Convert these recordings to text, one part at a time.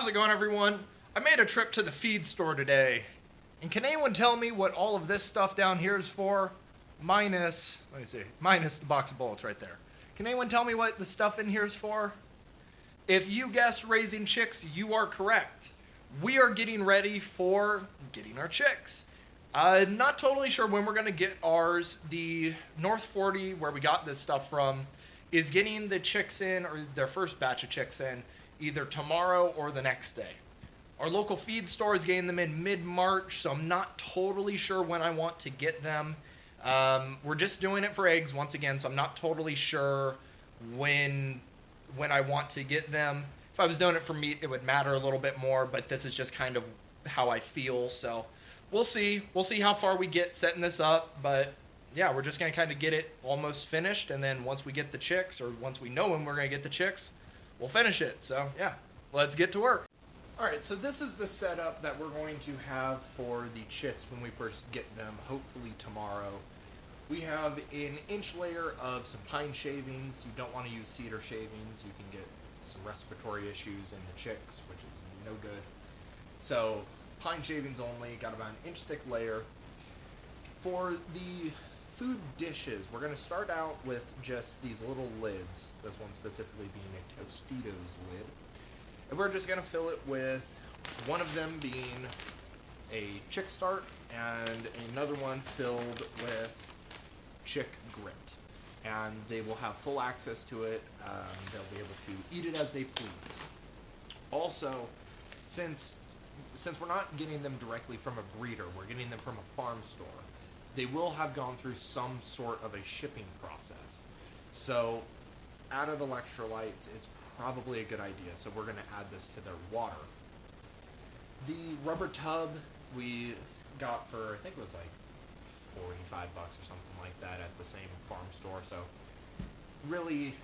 How's it going, everyone? I made a trip to the feed store today, and can anyone tell me what all of this stuff down here is for? Minus the box of bullets right there. Can anyone tell me what the stuff in here is for? If you guess raising chicks, you are correct. We are getting ready for getting our chicks. Not totally sure when we're going to get ours. The North 40, where we got this stuff from, is getting the chicks in, or their first batch of chicks in, either tomorrow or the next day. Our local feed store is getting them in mid-March, so I'm not totally sure when I want to get them. We're just doing it for eggs once again, so I'm not totally sure when I want to get them. If I was doing it for meat, it would matter a little bit more, but this is just kind of how I feel, so we'll see. We'll see how far we get setting this up, but yeah, we're just going to kind of get it almost finished, and then once we get the chicks, or once we know when we're going to get the chicks, we'll finish it. So yeah, let's get to work. Alright, so this is the setup that we're going to have for the chicks when we first get them, hopefully tomorrow. We have an inch layer of some pine shavings. You don't want to use cedar shavings. You can get some respiratory issues in the chicks, which is no good. So pine shavings only, got about an inch thick layer. For the food dishes, we're going to start out with just these little lids, this one specifically being a Tostitos lid. And we're just going to fill it with one of them being a chick start and another one filled with chick grit. And they will have full access to it. They'll be able to eat it as they please. Also, since we're not getting them directly from a breeder, we're getting them from a farm store, they will have gone through some sort of a shipping process. So added electrolytes is probably a good idea, so we're going to add this to their water. The rubber tub we got for, I think it was like $45 or something like that at the same farm store, so really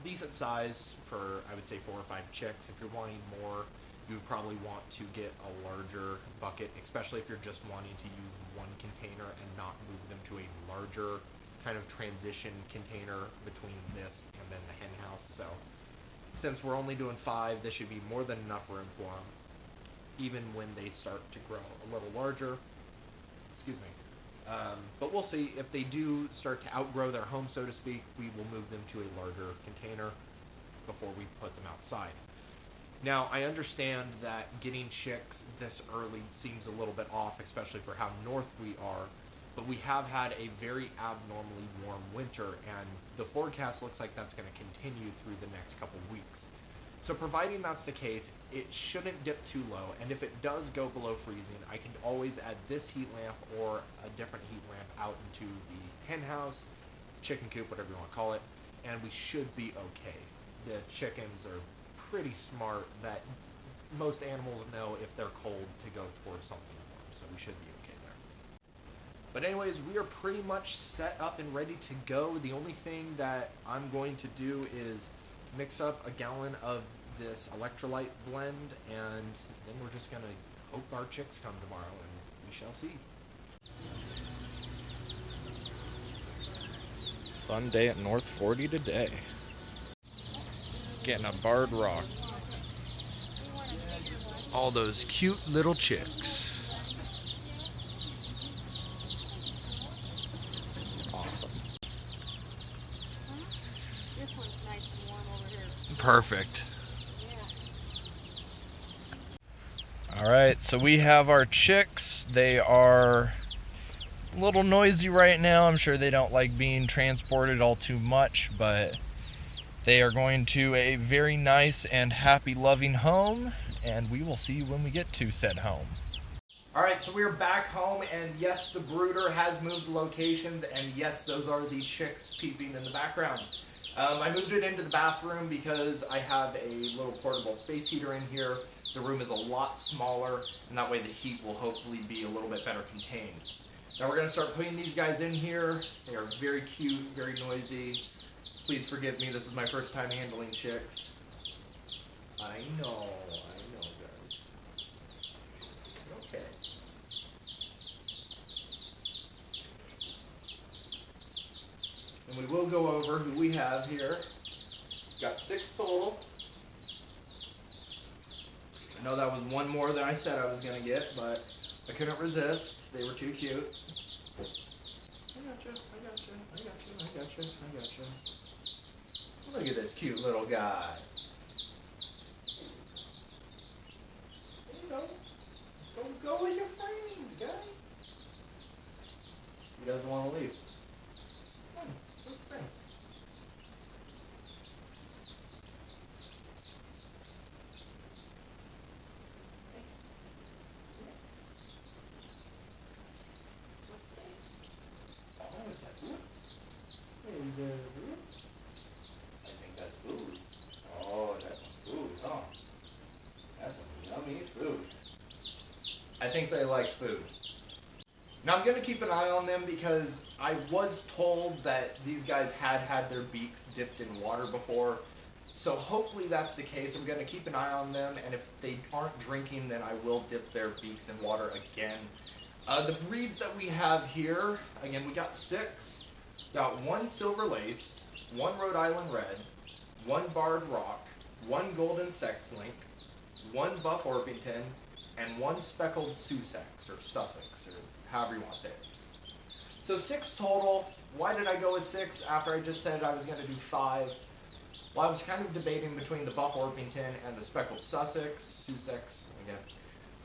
decent size for, I would say, 4 or 5 chicks. If you're wanting more, you would probably want to get a larger bucket, especially if you're just wanting to use one container and not move them to a larger kind of transition container between this and then the hen house. So since we're only doing 5, this should be more than enough room for them, even when they start to grow a little larger. Excuse me. But we'll see. If they do start to outgrow their home, so to speak, we will move them to a larger container before we put them outside. Now, I understand that getting chicks this early seems a little bit off, especially for how north we are, but we have had a very abnormally warm winter, and the forecast looks like that's going to continue through the next couple weeks. So providing that's the case, it shouldn't dip too low, and if it does go below freezing, I can always add this heat lamp or a different heat lamp out into the hen house, chicken coop, whatever you want to call it, and we should be okay. The chickens are pretty smart that most animals know if they're cold to go towards something warm, so we should be okay there. But anyways, we are pretty much set up and ready to go. The only thing that I'm going to do is mix up a gallon of this electrolyte blend, and then we're just going to hope our chicks come tomorrow, and we shall see. Fun day at North 40 today. Getting a barred rock. All those cute little chicks. Awesome. This one's nice and warm over here. Perfect. Yeah. Alright, so we have our chicks. They are a little noisy right now. I'm sure they don't like being transported all too much, but they are going to a very nice and happy, loving home, and we will see you when we get to said home. Alright, so we're back home, and yes, the brooder has moved locations, and yes, those are the chicks peeping in the background. I moved it into the bathroom because I have a little portable space heater in here. The room is a lot smaller, and that way the heat will hopefully be a little bit better contained. Now we're going to start putting these guys in here. They are very cute, very noisy. Please forgive me, this is my first time handling chicks. I know, guys. Okay. And we will go over who we have here. Got 6 total. I know that was one more than I said I was gonna get, but I couldn't resist. They were too cute. I gotcha, I gotcha, I gotcha, I gotcha, I gotcha. Look at this cute little guy. There you go. Go with your friends, guy. He doesn't want to leave. Come on, go with friends. What's this? Oh, is that food? Is there food? I think that's food. Oh, that's some food, huh? That's some yummy food. I think they like food. Now I'm going to keep an eye on them because I was told that these guys had their beaks dipped in water before. So hopefully that's the case. I'm going to keep an eye on them, and if they aren't drinking, then I will dip their beaks in water again. The breeds that we have here, again, we got 6. Got 1 silver laced, 1 Rhode Island red, 1 barred rock, 1 golden sex link, 1 buff Orpington, and 1 speckled Sussex, or Sussex, or however you want to say it. So 6 total. Why did I go with 6 after I just said I was going to do 5? Well, I was kind of debating between the buff Orpington and the speckled Sussex, again.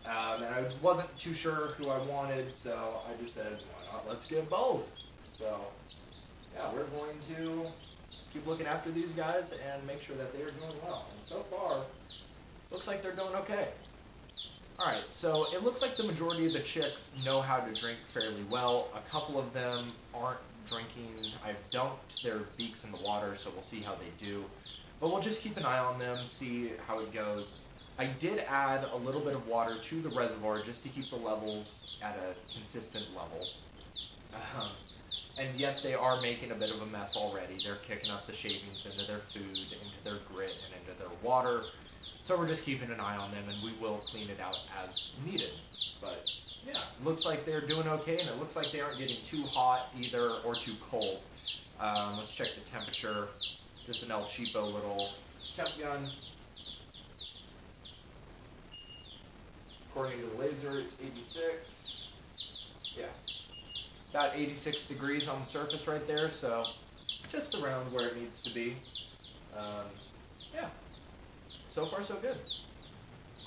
And I wasn't too sure who I wanted, so I just said, why not, let's get both. So, yeah, we're going to keep looking after these guys and make sure that they are doing well. And so far, looks like they're doing okay. Alright, so it looks like the majority of the chicks know how to drink fairly well. A couple of them aren't drinking. I dumped their beaks in the water, so we'll see how they do. But we'll just keep an eye on them, see how it goes. I did add a little bit of water to the reservoir just to keep the levels at a consistent level. And yes, they are making a bit of a mess already. They're kicking up the shavings into their food, into their grit, and into their water. So we're just keeping an eye on them, and we will clean it out as needed. But yeah, looks like they're doing okay, and it looks like they aren't getting too hot either or too cold. Let's check the temperature. Just an El Cheapo little temp gun. According to the laser, it's 86. Yeah, about 86 degrees on the surface right there, so just around where it needs to be. Yeah. So far, so good.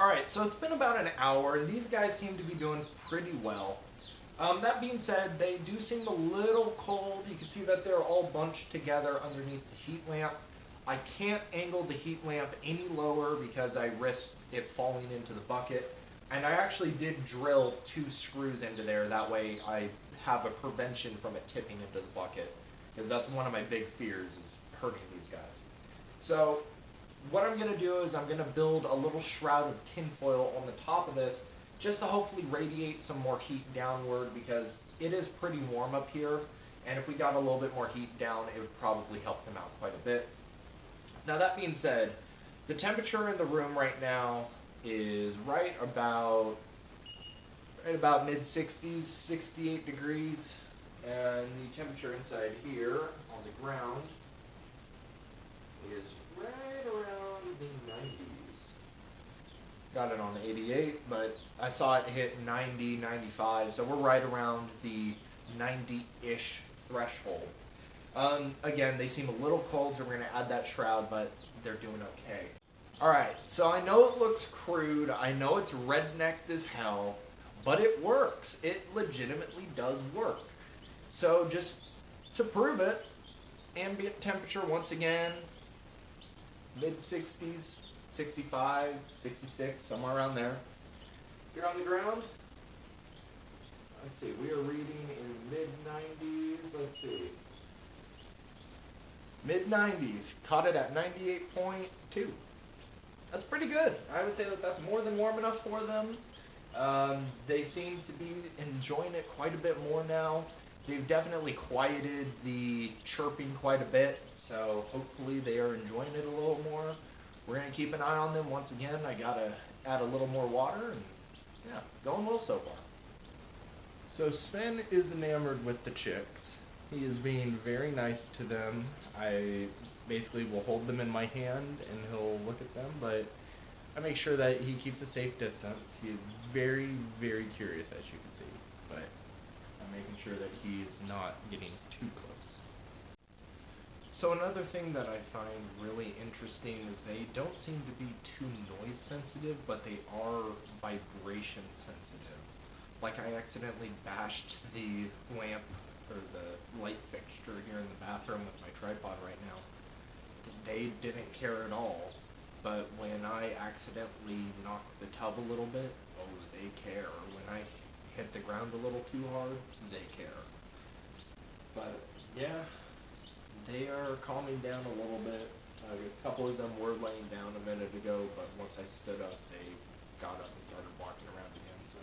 Alright, so it's been about an hour, and these guys seem to be doing pretty well. That being said, they do seem a little cold. You can see that they're all bunched together underneath the heat lamp. I can't angle the heat lamp any lower because I risk it falling into the bucket. And I actually did drill 2 screws into there. That way I have a prevention from it tipping into the bucket. Because that's one of my big fears, is hurting these guys. So what I'm going to do is I'm going to build a little shroud of tinfoil on the top of this just to hopefully radiate some more heat downward, because it is pretty warm up here, and if we got a little bit more heat down, it would probably help them out quite a bit. Now that being said, the temperature in the room right now is right about mid-60s, 68 degrees, and the temperature inside here on the ground is right around the 90s. Got it on 88, but I saw it hit 90, 95, so we're right around the 90-ish threshold. Again, they seem a little cold, so we're going to add that shroud, but they're doing okay. Alright, so I know it looks crude, I know it's rednecked as hell, but it works. It legitimately does work. So just to prove it, ambient temperature once again, mid-60s, 65, 66, somewhere around there. Here on the ground, let's see, we are reading in mid-90s, let's see. Mid-90s, caught it at 98.2. That's pretty good. I would say that that's more than warm enough for them. They seem to be enjoying it quite a bit more now. They've definitely quieted the chirping quite a bit, so hopefully they are enjoying it a little more. We're going to keep an eye on them once again. I got to add a little more water, and yeah, going well so far. So Sven is enamored with the chicks. He is being very nice to them. I basically will hold them in my hand and he'll look at them, but I make sure that he keeps a safe distance. He is very, very curious, as you can see, but I'm making sure that he's not getting too close. So another thing that I find really interesting is they don't seem to be too noise sensitive, but they are vibration sensitive. Like I accidentally bashed the lamp or the light fixture here in the bathroom with my tripod right now. They didn't care at all, but when I accidentally knock the tub a little bit, oh, they care. When I hit the ground a little too hard, they care. But yeah, they are calming down a little bit. A couple of them were laying down a minute ago, but once I stood up, they got up and started walking around again. So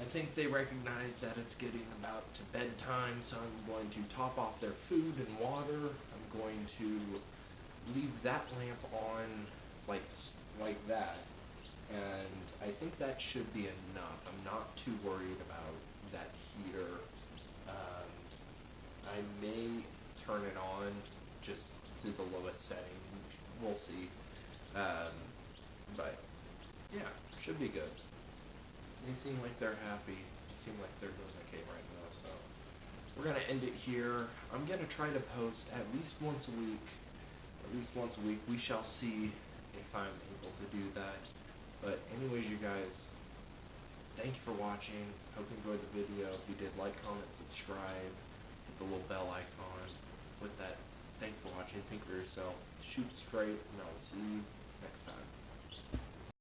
I think they recognize that it's getting about to bedtime, so I'm going to top off their food and water. I'm going to leave that lamp on like that, and I think that should be enough. I'm not too worried about that heater. I may turn it on just to the lowest setting. We'll see. But yeah, should be good. They seem like they're happy. They seem like they're doing okay right now. So we're gonna end it here. I'm gonna try to post at least once a week. At least once a week. We shall see if I'm able to do that. But anyways, you guys, thank you for watching. Hope you enjoyed the video. If you did, like, comment, subscribe, hit the little bell icon. With that, thank you for watching. Think for yourself. Shoot straight, and I will see you next time.